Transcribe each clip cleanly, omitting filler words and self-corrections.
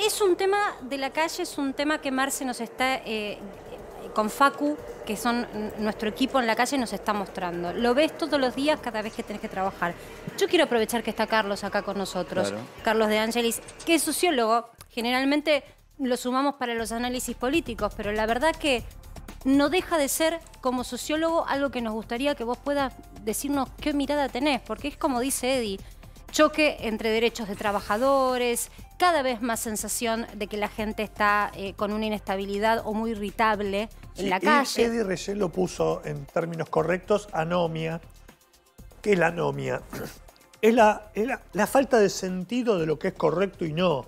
Es un tema de la calle, es un tema que Marce nos está, con Facu, que son nuestro equipo en la calle, nos está mostrando. Lo ves todos los días cada vez que tenés que trabajar. Yo quiero aprovechar que está Carlos acá con nosotros, claro. Carlos De Angelis, que es sociólogo. Generalmente lo sumamos para los análisis políticos, pero la verdad que no deja de ser, como sociólogo, algo que nos gustaría que vos puedas decirnos qué mirada tenés, porque es como dice Eddie, choque entre derechos de trabajadores, cada vez más sensación de que la gente está con una inestabilidad o muy irritable en la calle. Eddie recién lo puso en términos correctos, anomia. ¿Qué es la anomia? Es la falta de sentido de lo que es correcto y no.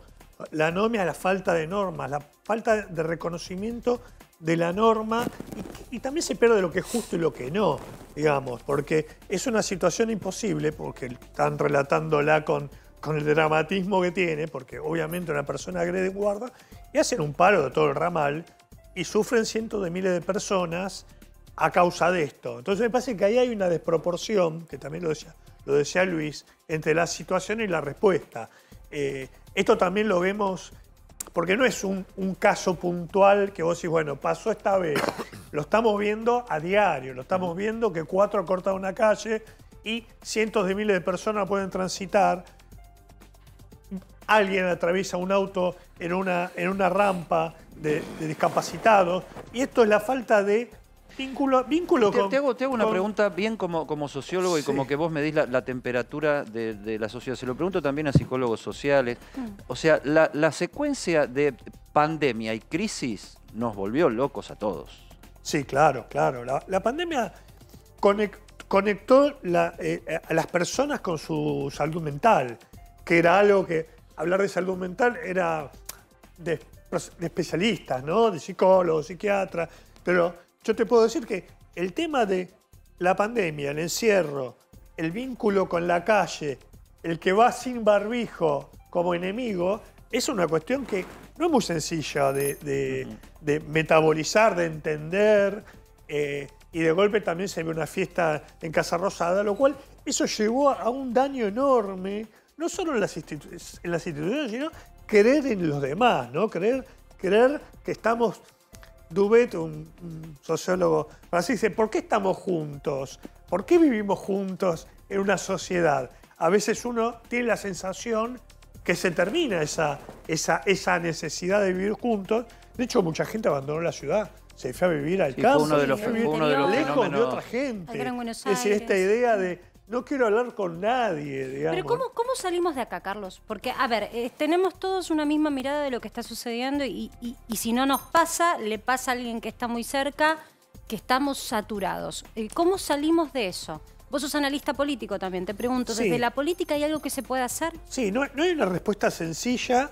La anomia es la falta de normas, la falta de reconocimiento de la norma y también se pierde lo que es justo y lo que no, digamos, porque es una situación imposible, porque están relatándola con el dramatismo que tiene, porque obviamente una persona agrede guarda y hacen un paro de todo el ramal y sufren cientos de miles de personas a causa de esto. Entonces me parece que ahí hay una desproporción, que también lo decía Luis, entre la situación y la respuesta. Esto también lo vemos, porque no es un caso puntual que vos decís, bueno, pasó esta vez. Lo estamos viendo a diario, lo estamos viendo que 4 cortan una calle y cientos de miles de personas pueden transitar. Alguien atraviesa un auto en una rampa de discapacitados. Y esto es la falta de vínculo con... Te hago una pregunta bien como sociólogo y como que vos medís la temperatura de la sociedad. Se lo pregunto también a psicólogos sociales. O sea, la secuencia de pandemia y crisis nos volvió locos a todos. Sí, claro, claro. La pandemia conectó a las personas con su salud mental, que era algo que... Hablar de salud mental era de especialistas, ¿no? De psicólogos, psiquiatras, pero... Yo te puedo decir que el tema de la pandemia, el encierro, el vínculo con la calle, el que va sin barbijo como enemigo, es una cuestión que no es muy sencilla de metabolizar, de entender, y de golpe también se ve una fiesta en Casa Rosada, lo cual eso llevó a un daño enorme, no solo en las instituciones, sino creer en los demás, ¿no? Creer que estamos... Dubet, un sociólogo francés, dice, ¿por qué estamos juntos? ¿Por qué vivimos juntos en una sociedad? A veces uno tiene la sensación que se termina esa necesidad de vivir juntos. De hecho, mucha gente abandonó la ciudad, se fue a vivir al campo, uno de los lejos de otra gente. Es decir, esta idea de no quiero hablar con nadie, digamos. Pero ¿cómo salimos de acá, Carlos? Porque, a ver, tenemos todos una misma mirada de lo que está sucediendo y si no nos pasa, le pasa a alguien que está muy cerca, que estamos saturados. ¿Cómo salimos de eso? Vos sos analista político también, te pregunto, Sí. ¿desde la política hay algo que se puede hacer? Sí, no hay una respuesta sencilla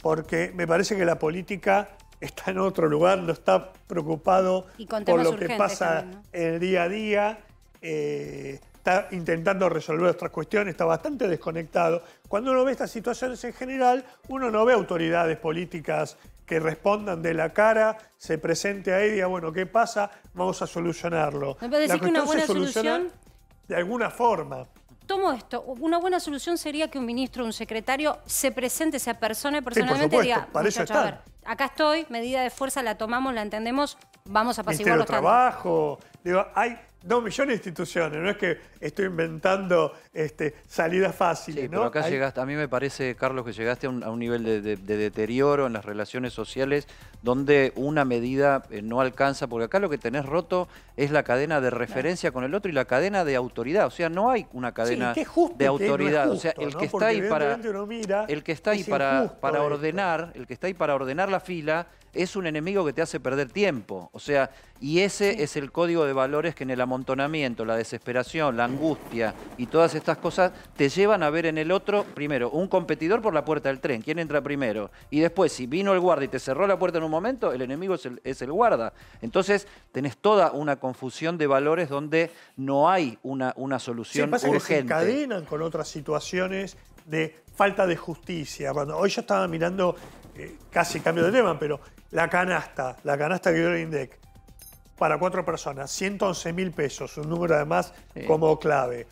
porque me parece que la política está en otro lugar, no está preocupado por lo que pasa también, ¿no? En el día a día. Está intentando resolver otras cuestiones, está bastante desconectado. Cuando uno ve estas situaciones en general, uno no ve autoridades políticas que respondan de la cara, se presente ahí y diga, bueno, ¿qué pasa? Vamos a solucionarlo. ¿Me puede decir que una buena solución? De alguna forma. Tomo esto, una buena solución sería que un ministro o un secretario se presente, se apersone personalmente y diga, para eso a ver, acá estoy, medida de fuerza, la tomamos, la entendemos, vamos a apaciguar los Trabajo, digo, hay 2 millones de instituciones, no es que estoy inventando salidas fáciles, sí, ¿no? Pero acá llegaste, a mí me parece, Carlos, que llegaste a un nivel de deterioro en las relaciones sociales donde una medida no alcanza, porque acá lo que tenés roto es la cadena de referencia con el otro y la cadena de autoridad. O sea, no hay una cadena de autoridad. O sea, el que está ahí para ordenar la fila es un enemigo que te hace perder tiempo. O sea, y ese es el código de valores que en el amontonamiento, la desesperación, la angustia y todas estas cosas te llevan a ver en el otro, primero, un competidor por la puerta del tren. ¿Quién entra primero? Y después, si vino el guarda y te cerró la puerta en un momento, el enemigo es el guarda. Entonces, tenés toda una confusión de valores donde no hay una solución urgente. Que se encadenan con otras situaciones de falta de justicia. Hoy yo estaba mirando, casi cambio de tema, pero la canasta que dio el INDEC para 4 personas, 111.000 pesos, un número además como clave.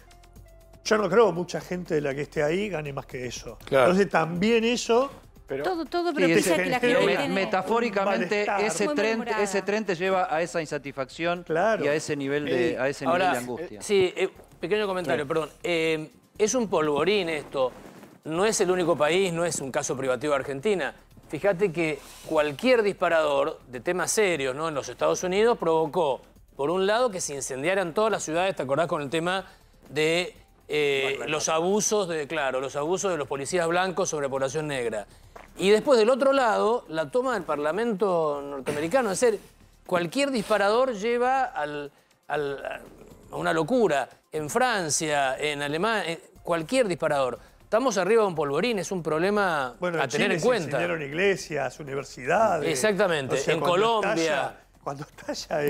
Yo no creo que mucha gente de la que esté ahí gane más que eso. Claro. Entonces también eso Todo Sí, propicia que la gente tiene... metafóricamente, un ese tren te lleva a esa insatisfacción y a ese nivel de, nivel de angustia. Sí, pequeño comentario, perdón. Es un polvorín esto. No es el único país, no es un caso privativo de Argentina. Fíjate que cualquier disparador de temas serios, ¿no?, en los Estados Unidos provocó, por un lado, que se incendiaran todas las ciudades, ¿te acordás con el tema de los abusos de los policías blancos sobre población negra? Y después, del otro lado, la toma del Parlamento norteamericano. Es decir, cualquier disparador lleva a una locura. En Francia, en Alemania, cualquier disparador. Estamos arriba de un polvorín, es un problema a tener en cuenta. Se incendiaron iglesias, universidades. Exactamente, o sea, en Colombia. Cuando estalla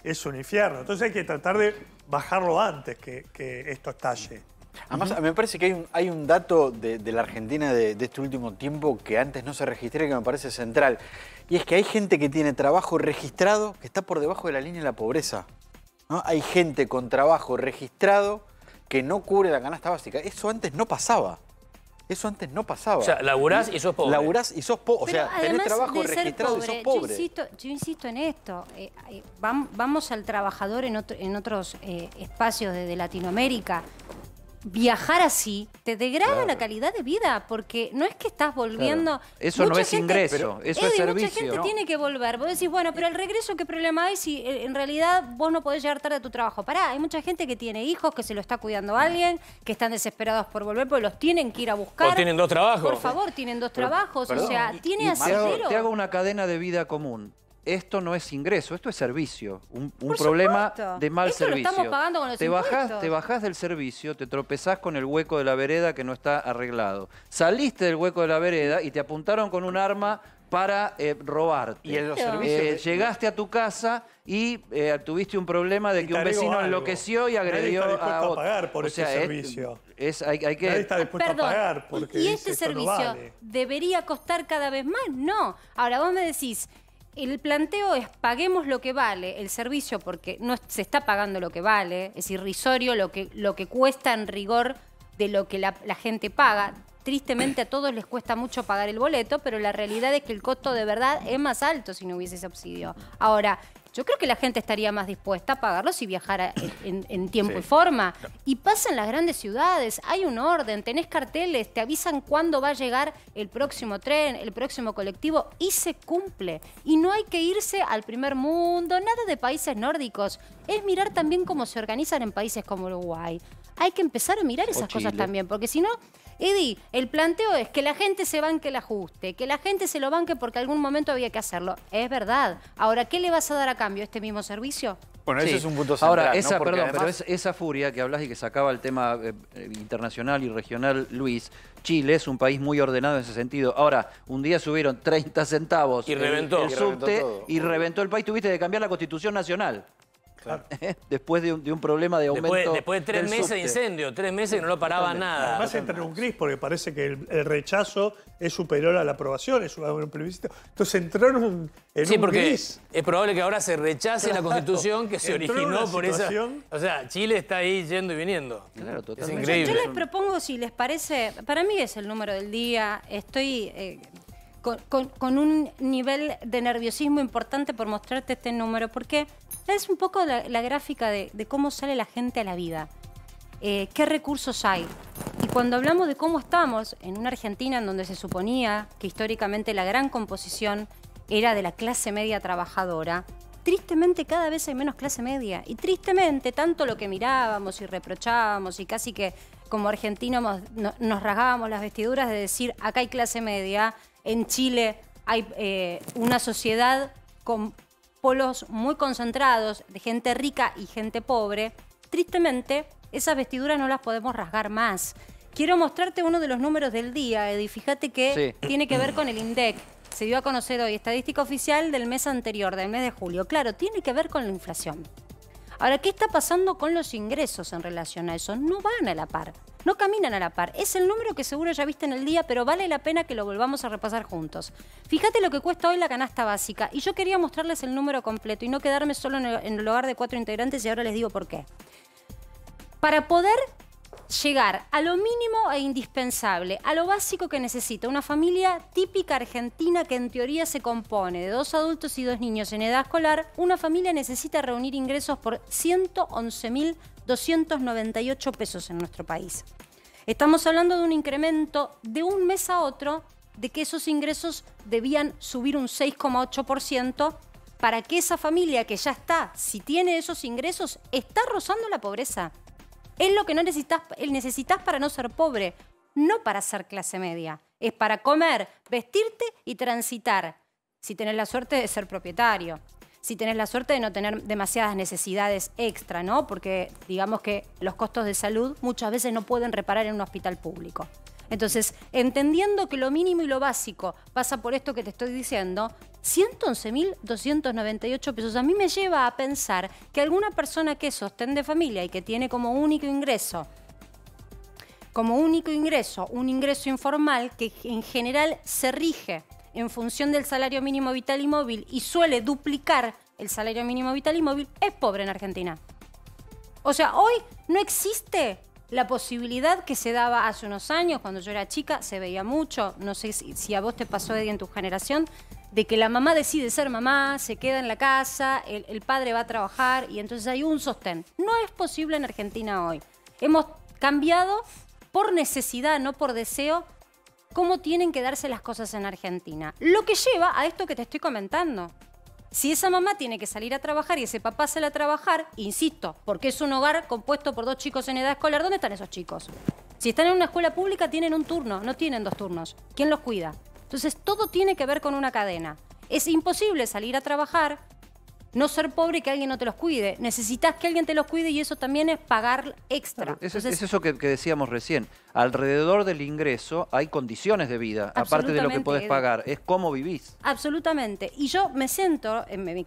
es un infierno. Entonces hay que tratar de bajarlo antes que esto estalle. Además, me parece que hay un dato de la Argentina de este último tiempo que antes no se registraba y que me parece central. Y es que hay gente que tiene trabajo registrado que está por debajo de la línea de la pobreza, ¿no? Hay gente con trabajo registrado que no cubre la canasta básica. Eso antes no pasaba. Eso antes no pasaba. O sea, laburás y sos pobre. Laburás y sos pobre. O sea, tenés trabajo registrado y sos pobre. Yo insisto en esto. Vamos al trabajador en otros espacios de Latinoamérica. Viajar así te degrada la calidad de vida, porque no es que estás volviendo... Claro. Eso no es ingreso, eso es servicio. Mucha gente tiene que volver. Vos decís, bueno, pero el regreso, ¿qué problema hay si en realidad vos no podés llegar tarde a tu trabajo? Pará, hay mucha gente que tiene hijos, que se lo está cuidando alguien, que están desesperados por volver, porque los tienen que ir a buscar. O tienen 2 trabajos. Por favor, tienen 2 trabajos. Perdón, o sea, tiene asidero. Te hago una cadena de vida común. Esto no es ingreso, esto es servicio. Un problema de mal servicio. Lo estamos pagando con los impuestos. Te bajás del servicio, te tropezás con el hueco de la vereda que no está arreglado. Saliste del hueco de la vereda y te apuntaron con un arma para robarte. Y en los servicios llegaste a tu casa y tuviste un problema de que un vecino enloqueció y agredió a otro. Pagar por ese servicio. Hay que... Nadie está dispuesto a pagar porque ¿y este servicio debería costar cada vez más? No. Ahora vos me decís... El planteo es paguemos lo que vale el servicio, porque no se está pagando lo que vale, es irrisorio lo que cuesta en rigor de lo que la gente paga. Tristemente a todos les cuesta mucho pagar el boleto, pero la realidad es que el costo de verdad es más alto si no hubiese subsidio. Ahora, yo creo que la gente estaría más dispuesta a pagarlo si viajara en tiempo y forma. Y pasa en las grandes ciudades, hay un orden, tenés carteles, te avisan cuándo va a llegar el próximo tren, el próximo colectivo, y se cumple. Y no hay que irse al primer mundo, nada de países nórdicos. Es mirar también cómo se organizan en países como Uruguay. Hay que empezar a mirar esas cosas también, porque si no... Eddie, el planteo es que la gente se banque el ajuste, que la gente se lo banque porque algún momento había que hacerlo. Es verdad. Ahora, ¿qué le vas a dar a cambio? ¿Este mismo servicio? Bueno, ese es un punto central. Ahora, ¿no? perdón, además... pero esa furia que hablas y que sacaba el tema internacional y regional, Luis, Chile es un país muy ordenado en ese sentido. Ahora, un día subieron 30 centavos y reventó. el subte y reventó el país. Tuviste que cambiar la Constitución Nacional. Claro. Después de un problema de aumento. Después de 3 meses de incendio, 3 meses que no lo paraba nada. Además entra en un gris porque parece que el rechazo es superior a la aprobación, es un plebiscito. Entonces entraron en un porque gris. Es probable que ahora se rechace la Constitución que se originó por esa... O sea, Chile está ahí yendo y viniendo. Claro, totalmente. Es increíble. Yo les propongo, si les parece, para mí es el número del día, estoy... Con un nivel de nerviosismo importante por mostrarte este número, porque es un poco la gráfica de cómo sale la gente a la vida, qué recursos hay. Y cuando hablamos de cómo estamos en una Argentina en donde se suponía que históricamente la gran composición era de la clase media trabajadora, tristemente cada vez hay menos clase media. Y tristemente tanto lo que mirábamos y reprochábamos y casi que como argentinos nos rasgábamos las vestiduras de decir acá hay clase media. En Chile hay una sociedad con polos muy concentrados de gente rica y gente pobre. Tristemente, esas vestiduras no las podemos rasgar más. Quiero mostrarte uno de los números del día, Eddie. Fíjate que tiene que ver con el INDEC. Se dio a conocer hoy estadística oficial del mes anterior, del mes de julio. Claro, tiene que ver con la inflación. Ahora, ¿qué está pasando con los ingresos en relación a eso? No van a la par, no caminan a la par. Es el número que seguro ya viste en el día, pero vale la pena que lo volvamos a repasar juntos. Fíjate lo que cuesta hoy la canasta básica. Y yo quería mostrarles el número completo y no quedarme solo en el hogar de 4 integrantes, y ahora les digo por qué. Para poder llegar a lo mínimo e indispensable, a lo básico que necesita una familia típica argentina que en teoría se compone de 2 adultos y 2 niños en edad escolar. Una familia necesita reunir ingresos por 111.298 pesos en nuestro país. Estamos hablando de un incremento de un mes a otro de que esos ingresos debían subir un 6,8% para que esa familia que ya está, si tiene esos ingresos, está rozando la pobreza. Es lo que no necesitas para no ser pobre, no para ser clase media. Es para comer, vestirte y transitar. Si tenés la suerte de ser propietario, si tenés la suerte de no tener demasiadas necesidades extra, ¿no? Porque digamos que los costos de salud muchas veces no pueden reparar en un hospital público. Entonces, entendiendo que lo mínimo y lo básico pasa por esto que te estoy diciendo, 111.298 pesos a mí me lleva a pensar que alguna persona que es sostén de familia y que tiene como único ingreso un ingreso informal que en general se rige en función del salario mínimo vital y móvil y suele duplicar el salario mínimo vital y móvil, es pobre en Argentina. O sea, hoy no existe la posibilidad que se daba hace unos años, cuando yo era chica, se veía mucho, no sé si a vos te pasó, Eddie, en tu generación, de que la mamá decide ser mamá, se queda en la casa, el padre va a trabajar y entonces hay un sostén. No es posible en Argentina hoy. Hemos cambiado por necesidad, no por deseo, cómo tienen que darse las cosas en Argentina. Lo que lleva a esto que te estoy comentando. Si esa mamá tiene que salir a trabajar y ese papá sale a trabajar, insisto, porque es un hogar compuesto por 2 chicos en edad escolar, ¿dónde están esos chicos? Si están en una escuela pública tienen un turno, no tienen 2 turnos. ¿Quién los cuida? Entonces todo tiene que ver con una cadena. Es imposible salir a trabajar, no ser pobre y que alguien no te los cuide. Necesitas que alguien te los cuide y eso también es pagar extra. Claro, es eso que decíamos recién. Alrededor del ingreso hay condiciones de vida, aparte de lo que podés pagar. Es cómo vivís. Absolutamente. Y yo me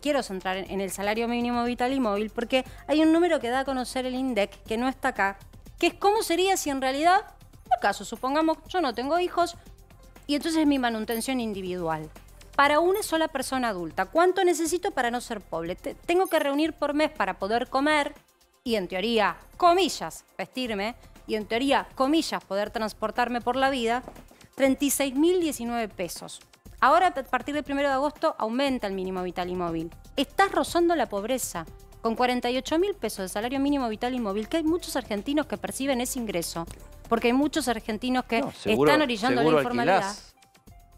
quiero centrar en el salario mínimo vital y móvil porque hay un número que da a conocer el INDEC, que no está acá, que es cómo sería si en realidad, acaso, supongamos, yo no tengo hijos y entonces es mi manutención individual. Para una sola persona adulta, ¿cuánto necesito para no ser pobre? Tengo que reunir por mes para poder comer y en teoría, comillas, vestirme y en teoría, comillas, poder transportarme por la vida, 36.019 pesos. Ahora, a partir del 1 de agosto, aumenta el mínimo vital y móvil. Estás rozando la pobreza. Con 48.000 pesos de salario mínimo vital y móvil, que hay muchos argentinos que perciben ese ingreso, porque hay muchos argentinos que están orillando la informalidad. Alquilás.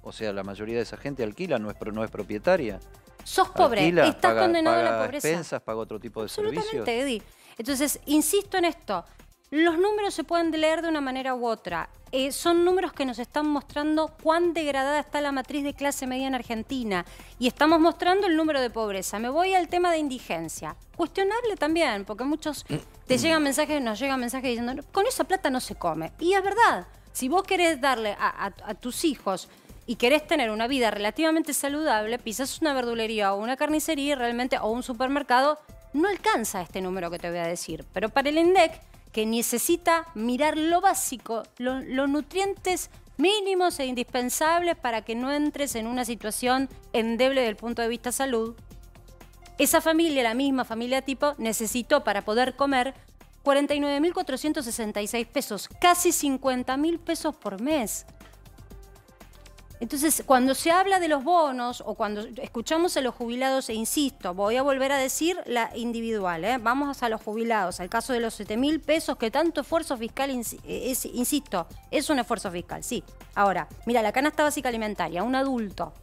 O sea, la mayoría de esa gente alquila, no es propietaria. Sos pobre, alquila, estás condenado a la pobreza. Paga expensas, paga otro tipo de servicios. Absolutamente, Eddie. Entonces, insisto en esto. Los números se pueden leer de una manera u otra. Son números que nos están mostrando cuán degradada está la matriz de clase media en Argentina. Y estamos mostrando el número de pobreza. Me voy al tema de indigencia. Cuestionable también, porque muchos nos llegan mensajes diciendo, con esa plata no se come. Y es verdad. Si vos querés darle a tus hijos y querés tener una vida relativamente saludable, pisás una verdulería o una carnicería y realmente, o un supermercado, no alcanza este número que te voy a decir. Pero para el INDEC, que necesita mirar lo básico, los nutrientes mínimos e indispensables para que no entres en una situación endeble desde el punto de vista salud, esa familia, la misma familia tipo, necesitó para poder comer 49.466 pesos, casi 50.000 pesos por mes. Entonces, cuando se habla de los bonos o cuando escuchamos a los jubilados, e insisto, voy a volver a decir la individual, vamos a los jubilados, al caso de los 7.000 pesos, que tanto esfuerzo fiscal, insisto, es un esfuerzo fiscal, sí. Ahora, mira, la canasta básica alimentaria, un adulto,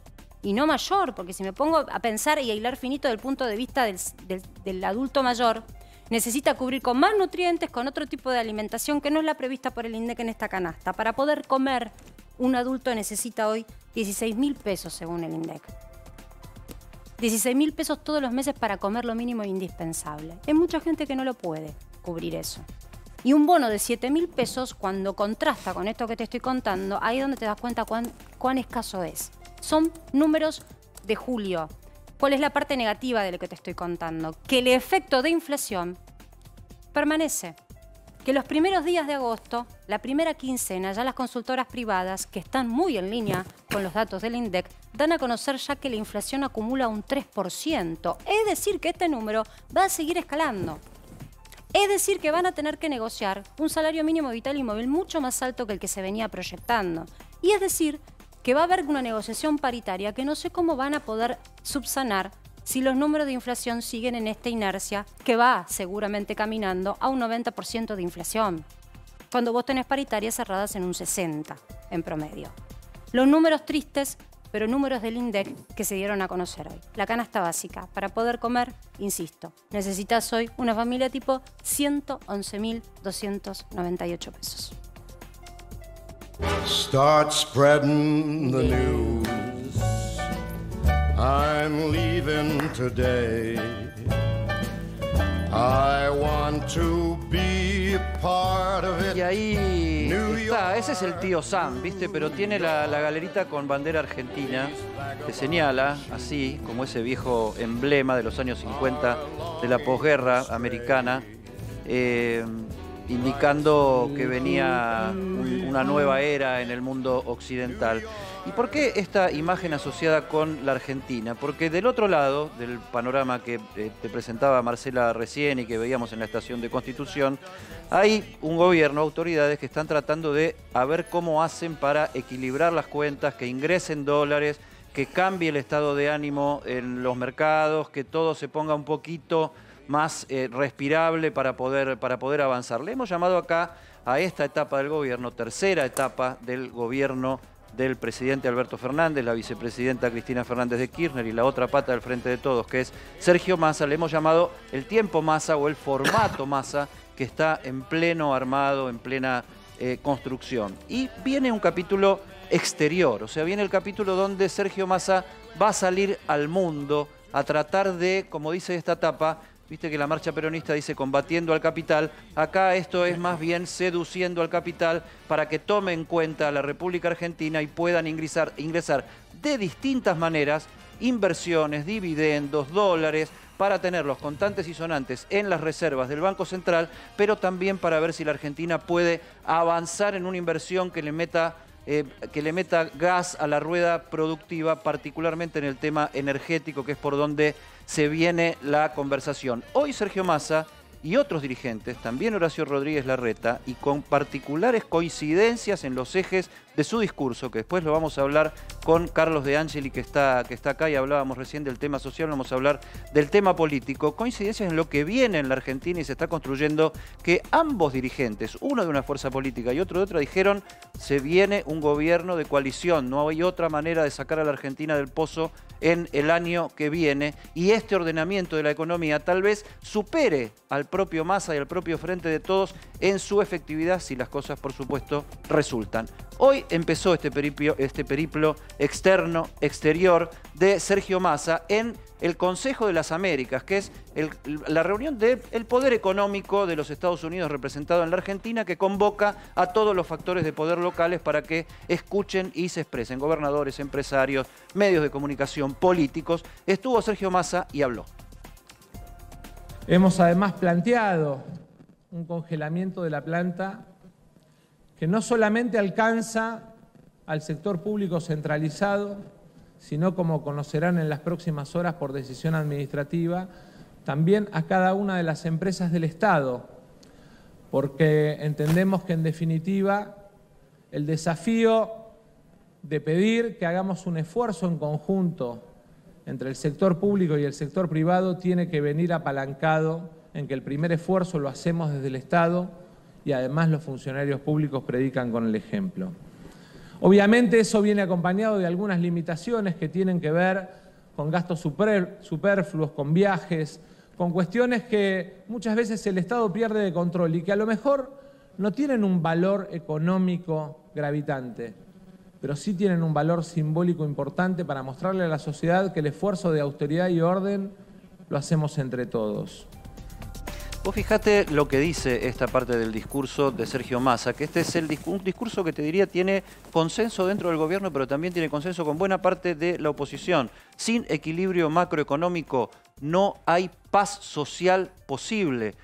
y no mayor, porque si me pongo a pensar y a hilar finito del punto de vista del adulto mayor, necesita cubrir con más nutrientes, con otro tipo de alimentación que no es la prevista por el INDEC en esta canasta. Para poder comer, un adulto necesita hoy 16.000 pesos según el INDEC. 16.000 pesos todos los meses para comer lo mínimo indispensable. Hay mucha gente que no lo puede cubrir eso. Y un bono de 7.000 pesos, cuando contrasta con esto que te estoy contando, ahí es donde te das cuenta cuán escaso es. Son números de julio. ¿Cuál es la parte negativa de lo que te estoy contando? Que el efecto de inflación permanece. Que los primeros días de agosto, la primera quincena, ya las consultoras privadas, que están muy en línea con los datos del INDEC, dan a conocer ya que la inflación acumula un 3%. Es decir, que este número va a seguir escalando. Es decir, que van a tener que negociar un salario mínimo vital y móvil mucho más alto que el que se venía proyectando. Y es decir, que va a haber una negociación paritaria que no sé cómo van a poder subsanar si los números de inflación siguen en esta inercia que va seguramente caminando a un 90% de inflación, cuando vos tenés paritarias cerradas en un 60% en promedio. Los números tristes, pero números del INDEC que se dieron a conocer hoy. La canasta básica, para poder comer, insisto, necesitas hoy una familia tipo 111.298 pesos. Start spreading the news. I'm leaving today. I want to be a part of it. Y ahí está, ese es el tío Sam, ¿viste? Pero tiene la galerita con bandera argentina que señala, así como ese viejo emblema de los años 50 de la posguerra americana, indicando que venía una nueva era en el mundo occidental. ¿Y por qué esta imagen asociada con la Argentina? Porque del otro lado del panorama que te presentaba Marcela recién y que veíamos en la estación de Constitución, hay un gobierno, autoridades que están tratando de a ver cómo hacen para equilibrar las cuentas, que ingresen dólares, que cambie el estado de ánimo en los mercados, que todo se ponga un poquito más respirable para poder avanzar. Le hemos llamado acá a esta etapa del gobierno, tercera etapa del gobierno del presidente Alberto Fernández, la vicepresidenta Cristina Fernández de Kirchner y la otra pata del Frente de Todos, que es Sergio Massa. Le hemos llamado el tiempo Massa o el formato Massa, que está en pleno armado, en plena construcción. Y viene un capítulo exterior, o sea, viene el capítulo donde Sergio Massa va a salir al mundo a tratar de, como dice esta etapa, viste que la marcha peronista dice combatiendo al capital, acá esto es más bien seduciendo al capital para que tome en cuenta a la República Argentina y puedan ingresar de distintas maneras inversiones, dividendos, dólares, para tener los contantes y sonantes en las reservas del Banco Central, pero también para ver si la Argentina puede avanzar en una inversión que le meta gas a la rueda productiva, particularmente en el tema energético, que es por donde se viene la conversación. Hoy Sergio Massa y otros dirigentes, también Horacio Rodríguez Larreta, y con particulares coincidencias en los ejes de su discurso, que después lo vamos a hablar con Carlos De Angeli, que está acá, y hablábamos recién del tema social, vamos a hablar del tema político, coincidencias en lo que viene en la Argentina y se está construyendo, que ambos dirigentes, uno de una fuerza política y otro de otra, dijeron, se viene un gobierno de coalición, no hay otra manera de sacar a la Argentina del pozo en el año que viene, y este ordenamiento de la economía tal vez supere al propio Massa y al propio Frente de Todos en su efectividad, si las cosas, por supuesto, resultan. Hoy empezó este periplo exterior de Sergio Massa en el Consejo de las Américas, que es la reunión del poder económico de los Estados Unidos representado en la Argentina, que convoca a todos los factores de poder locales para que escuchen y se expresen, gobernadores, empresarios, medios de comunicación, políticos. Estuvo Sergio Massa y habló. Hemos además planteado un congelamiento de la planta que no solamente alcanza al sector público centralizado, sino, como conocerán en las próximas horas por decisión administrativa, también a cada una de las empresas del Estado, porque entendemos que, en definitiva, el desafío de pedir que hagamos un esfuerzo en conjunto entre el sector público y el sector privado tiene que venir apalancado en que el primer esfuerzo lo hacemos desde el Estado y además los funcionarios públicos predican con el ejemplo. Obviamente eso viene acompañado de algunas limitaciones que tienen que ver con gastos superfluos, con viajes, con cuestiones que muchas veces el Estado pierde de control y que a lo mejor no tienen un valor económico gravitante, pero sí tienen un valor simbólico importante para mostrarle a la sociedad que el esfuerzo de austeridad y orden lo hacemos entre todos. Vos fijate lo que dice esta parte del discurso de Sergio Massa, que este es un discurso que te diría tiene consenso dentro del gobierno, pero también tiene consenso con buena parte de la oposición. Sin equilibrio macroeconómico no hay paz social posible.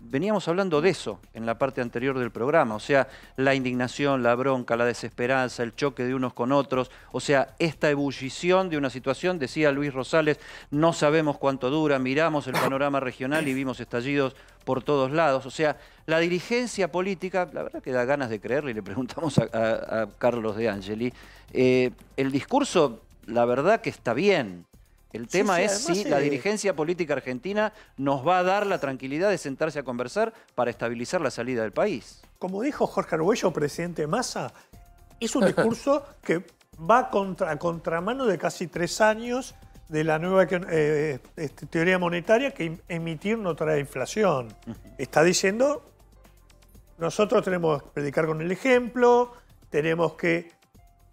veníamos hablando de eso en la parte anterior del programa, o sea, la indignación, la bronca, la desesperanza, el choque de unos con otros, o sea, esta ebullición de una situación, decía Luis Rosales, no sabemos cuánto dura, miramos el panorama regional y vimos estallidos por todos lados, o sea, la dirigencia política, la verdad que da ganas de creerle, y le preguntamos a Carlos De Angeli, el discurso, la verdad que está bien. El tema es si la dirigencia política argentina nos va a dar la tranquilidad de sentarse a conversar para estabilizar la salida del país. Como dijo Jorge Argüello, presidente Massa, es un discurso que va a contramano de casi 3 años de la nueva teoría monetaria, que emitir no trae inflación. Está diciendo, nosotros tenemos que predicar con el ejemplo, tenemos que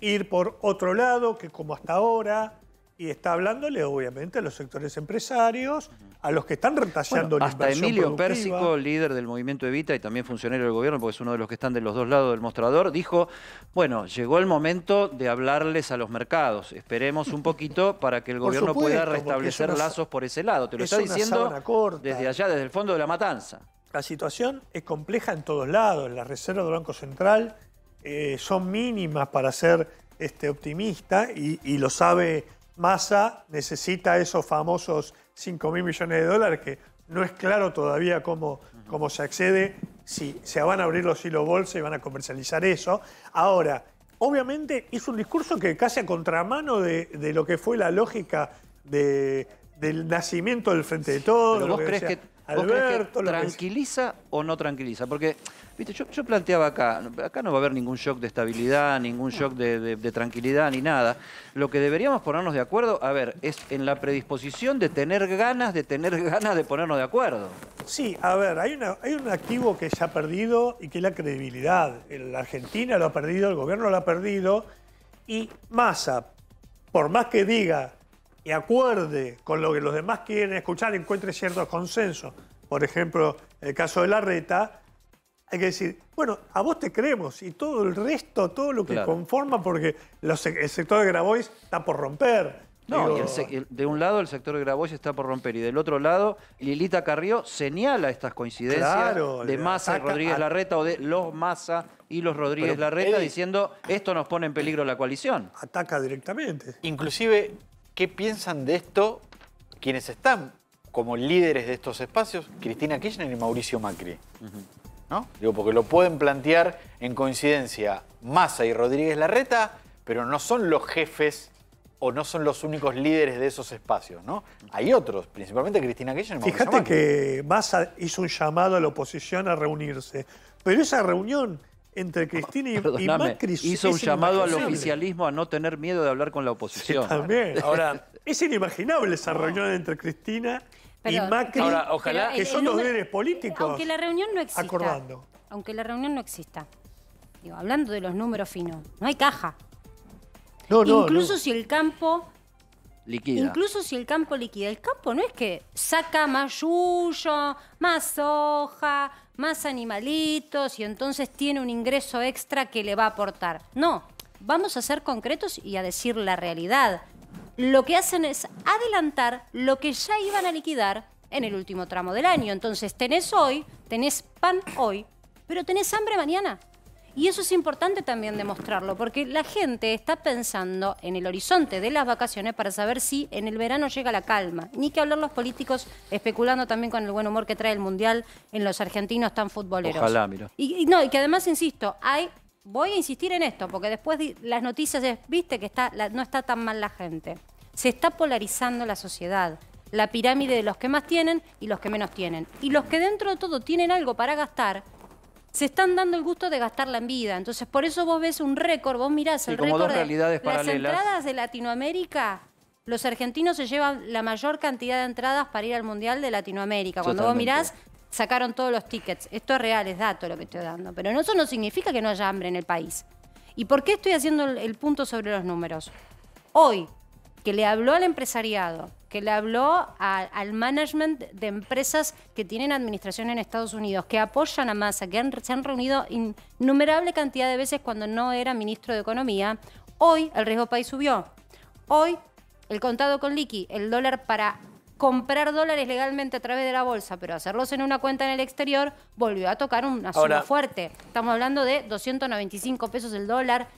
ir por otro lado que como hasta ahora. Y está hablándole, obviamente, a los sectores empresarios, a los que están retallando la inversión hasta Emilio productiva. Pérsico, líder del movimiento Evita y también funcionario del gobierno, porque es uno de los que están de los dos lados del mostrador, dijo, bueno, llegó el momento de hablarles a los mercados. Esperemos un poquito para que el gobierno pueda restablecer lazos por ese lado. Te lo está diciendo desde allá, desde el fondo de la matanza. La situación es compleja en todos lados. Las reservas del Banco Central son mínimas para ser optimista y lo sabe Massa. Necesita esos famosos 5.000 millones de dólares, que no es claro todavía cómo se accede, si se van a abrir los hilos bolsa y van a comercializar eso. Ahora, obviamente es un discurso que casi a contramano de lo que fue la lógica del nacimiento del Frente de Todos. ¿Pero vos crees que tranquiliza o no tranquiliza? Porque, viste, yo planteaba acá no va a haber ningún shock de estabilidad, ningún shock de tranquilidad, ni nada. Lo que deberíamos ponernos de acuerdo, a ver, es en la predisposición de tener ganas de ponernos de acuerdo. Sí, a ver, hay un activo que se ha perdido y que es la credibilidad. La Argentina lo ha perdido, el gobierno lo ha perdido, y Massa, por más que diga y acuerde con lo que los demás quieren escuchar, encuentre ciertos consensos, por ejemplo, el caso de Larreta, hay que decir, bueno, a vos te creemos, y todo el resto, todo lo que conforma, porque el sector de Grabois está por romper. No, de un lado el sector de Grabois está por romper, y del otro lado Lilita Carrió señala estas coincidencias de Massa y Rodríguez Larreta, o de los Massa y los Rodríguez Larreta, diciendo, esto nos pone en peligro la coalición. Ataca directamente. Inclusive, ¿qué piensan de esto quienes están como líderes de estos espacios? Cristina Kirchner y Mauricio Macri. ¿No? Digo, porque lo pueden plantear en coincidencia Massa y Rodríguez Larreta, pero no son los jefes o no son los únicos líderes de esos espacios, ¿no? Hay otros, principalmente Cristina Kirchner y Mauricio Macri. Fíjate que Massa hizo un llamado a la oposición a reunirse, pero esa reunión entre Cristina y Macri hizo un llamado al oficialismo a no tener miedo de hablar con la oposición. Sí, también. Ahora, es inimaginable esa reunión entre Cristina y Macri, ojalá que son los líderes políticos. Aunque la reunión no exista. Acordando. Aunque la reunión no exista. Digo, hablando de los números finos, no hay caja. Incluso si el campo liquida. Incluso si el campo liquida. El campo no es que saca más yuyo, más soja, más animalitos y entonces tiene un ingreso extra que le va a aportar. No, vamos a ser concretos y a decir la realidad. Lo que hacen es adelantar lo que ya iban a liquidar en el último tramo del año. Entonces tenés pan hoy, pero tenés hambre mañana. Y eso es importante también demostrarlo, porque la gente está pensando en el horizonte de las vacaciones para saber si en el verano llega la calma. Ni que hablar los políticos especulando también con el buen humor que trae el Mundial en los argentinos tan futboleros. Ojalá, mira. Y que además, insisto, voy a insistir en esto, porque después las noticias viste que no está tan mal la gente. Se está polarizando la sociedad, la pirámide de los que más tienen y los que menos tienen. Y los que dentro de todo tienen algo para gastar, se están dando el gusto de gastarla en vida. Entonces, por eso vos ves un récord, vos mirás el récord de las entradas de Latinoamérica. Los argentinos se llevan la mayor cantidad de entradas para ir al Mundial de Latinoamérica. Cuando vos mirás, sacaron todos los tickets. Esto es real, es dato lo que estoy dando. Pero eso no significa que no haya hambre en el país. ¿Y por qué estoy haciendo el punto sobre los números? Hoy, que le habló al empresariado, que le habló al management de empresas que tienen administración en Estados Unidos, que apoyan a Massa, que se han reunido innumerable cantidad de veces cuando no era ministro de Economía, hoy el riesgo país subió. Hoy el contado con liqui, el dólar para comprar dólares legalmente a través de la bolsa, pero hacerlos en una cuenta en el exterior, volvió a tocar una suma Ahora, fuerte. Estamos hablando de 295 pesos el dólar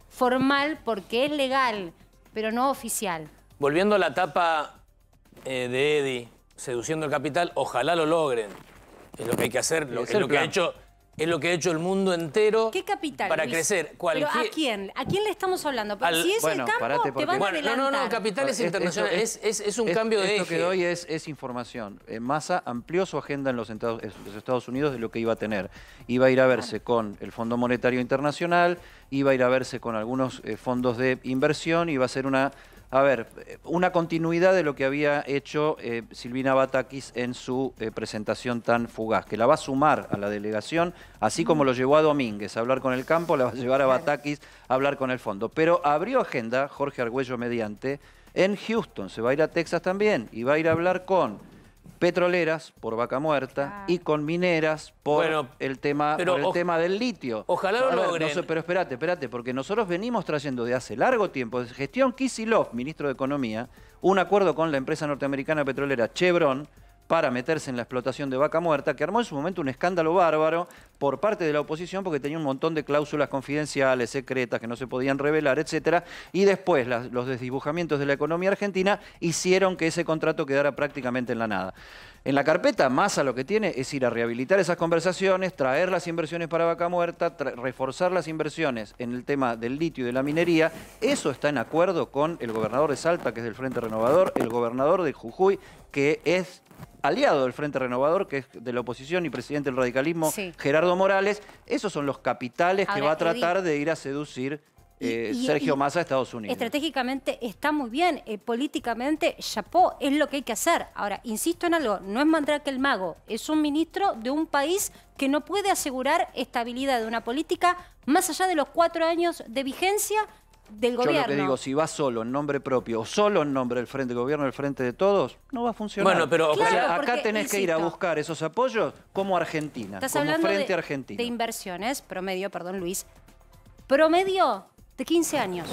formal porque es legal, pero no oficial. Volviendo a la etapa de Eddie, seduciendo el capital, ojalá lo logren. Es lo que hay que hacer, es lo que ha hecho el mundo entero. ¿Qué capital, para Luis? crecer. ¿Pero a quién? ¿A quién le estamos hablando? Porque si es el campo, te van a adelantar. No, capitales internacionales. Es un cambio de eje. Esto que doy es información. Massa amplió su agenda en los Estados Unidos de lo que iba a tener. Iba a ir a verse con el Fondo Monetario Internacional, iba a ir a verse con algunos fondos de inversión, iba a ser una continuidad de lo que había hecho Silvina Batakis en su presentación tan fugaz, que la va a sumar a la delegación, así como lo llevó a Domínguez a hablar con el campo, la va a llevar a Batakis a hablar con el fondo. Pero abrió agenda, Jorge Argüello mediante, en Houston, se va a ir a Texas también, y va a ir a hablar con petroleras por Vaca Muerta y con mineras por el tema del litio. Ojalá lo logren. Pero espérate, porque nosotros venimos trayendo de hace largo tiempo, de gestión Kicillof, ministro de Economía, un acuerdo con la empresa norteamericana petrolera Chevron para meterse en la explotación de Vaca Muerta, que armó en su momento un escándalo bárbaro por parte de la oposición porque tenía un montón de cláusulas confidenciales, secretas, que no se podían revelar, etcétera, y después los desdibujamientos de la economía argentina hicieron que ese contrato quedara prácticamente en la nada. En la carpeta, Massa lo que tiene es ir a rehabilitar esas conversaciones, traer las inversiones para Vaca Muerta, reforzar las inversiones en el tema del litio y de la minería. Eso está en acuerdo con el gobernador de Salta, que es del Frente Renovador, el gobernador de Jujuy, que es aliado del Frente Renovador, que es de la oposición y presidente del radicalismo, Gerardo Morales. Esos son los capitales que va a tratar de ir a seducir Sergio Massa a Estados Unidos. Estratégicamente está muy bien, políticamente, chapó, es lo que hay que hacer. Ahora, insisto en algo, no es Mandrake el mago, es un ministro de un país que no puede asegurar estabilidad de una política más allá de los 4 años de vigencia del gobierno. Yo lo que digo, si va solo en nombre propio o solo en nombre del Frente Gobierno, del Frente de Todos, no va a funcionar. Bueno, pero o sea, acá tenés que ir a buscar esos apoyos como Argentina, Estás como hablando Frente Argentino. De inversiones, promedio, promedio de 15 años.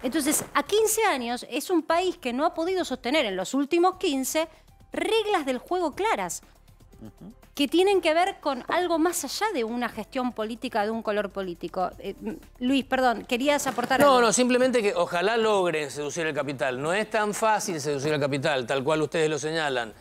Entonces, a 15 años es un país que no ha podido sostener en los últimos 15 reglas del juego claras, que tienen que ver con algo más allá de una gestión política de un color político. Luis, perdón, querías aportar algo. No, simplemente que ojalá logren seducir el capital. No es tan fácil seducir el capital, tal cual ustedes lo señalan.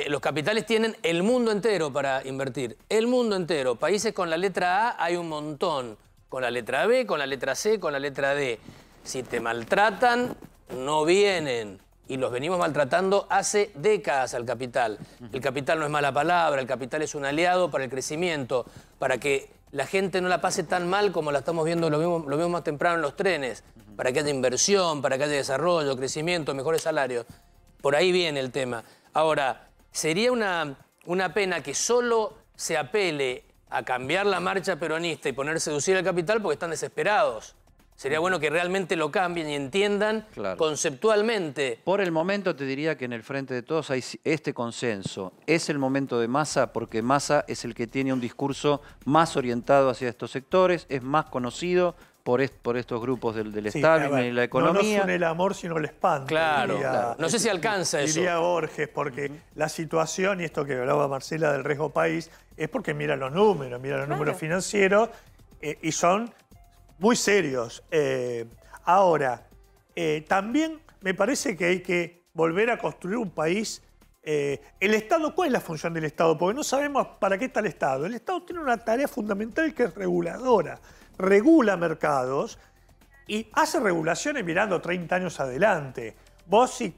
Los capitales tienen el mundo entero para invertir. El mundo entero. Países con la letra A hay un montón. Con la letra B, con la letra C, con la letra D. Si te maltratan, no vienen. Y los venimos maltratando hace décadas al capital. El capital no es mala palabra, el capital es un aliado para el crecimiento, para que la gente no la pase tan mal como la estamos viendo, lo vemos más temprano en los trenes, para que haya inversión, para que haya desarrollo, crecimiento, mejores salarios. Por ahí viene el tema. Ahora, sería una pena que solo se apele a cambiar la marcha peronista y poner seducir al capital porque están desesperados. Sería bueno que realmente lo cambien y entiendan conceptualmente. Por el momento te diría que en el Frente de Todos hay este consenso. Es el momento de Massa porque Massa es el que tiene un discurso más orientado hacia estos sectores, es más conocido por estos grupos del establishment y la economía. No nos une el amor, sino el espanto. Claro. No sé si alcanza eso. Diría Borges, porque la situación, y esto que hablaba Marcela del riesgo país, es porque mira los números financieros, y son muy serios. Ahora, también me parece que hay que volver a construir un país. El Estado, ¿cuál es la función del Estado? Porque no sabemos para qué está el Estado. El Estado tiene una tarea fundamental que es reguladora. Regula mercados y hace regulaciones mirando 30 años adelante. Vos si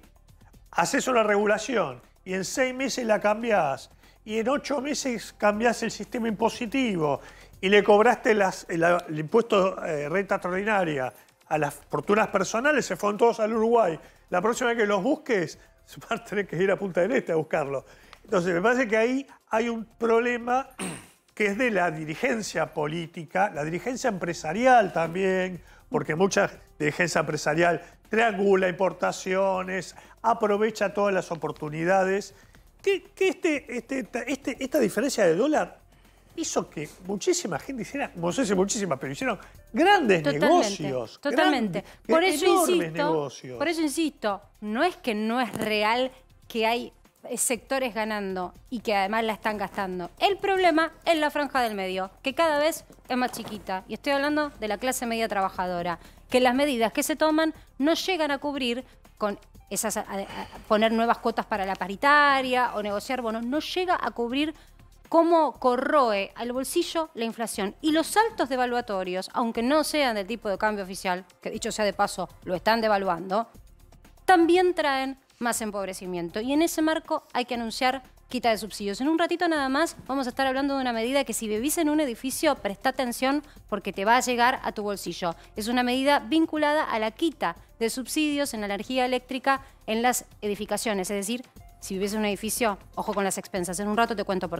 haces una regulación y en 6 meses la cambiás y en 8 meses cambiás el sistema impositivo y le cobraste el impuesto renta extraordinaria a las fortunas personales, se fueron todos al Uruguay. La próxima vez que los busques, vas a tener que ir a Punta del Este a buscarlo. Entonces, me parece que ahí hay un problema que es de la dirigencia política, la dirigencia empresarial también, porque mucha dirigencia empresarial triangula importaciones, aprovecha todas las oportunidades. Esta diferencia de dólar hizo que muchísima gente hiciera, no sé si muchísima, pero hicieron grandes negocios. Totalmente. Por eso insisto, no es que no es real que hay sectores ganando y que además la están gastando. El problema es la franja del medio, que cada vez es más chiquita. Y estoy hablando de la clase media trabajadora, que las medidas que se toman no llegan a cubrir con esas, poner nuevas cuotas para la paritaria o negociar bonos, no llega a cubrir cómo corroe al bolsillo la inflación. Y los saltos devaluatorios, aunque no sean del tipo de cambio oficial, que dicho sea de paso, lo están devaluando, también traen más empobrecimiento. Y en ese marco hay que anunciar quita de subsidios. En un ratito nada más vamos a estar hablando de una medida que si vivís en un edificio, presta atención porque te va a llegar a tu bolsillo. Es una medida vinculada a la quita de subsidios en la energía eléctrica en las edificaciones. Es decir, si vivís en un edificio, ojo con las expensas. En un rato te cuento por qué.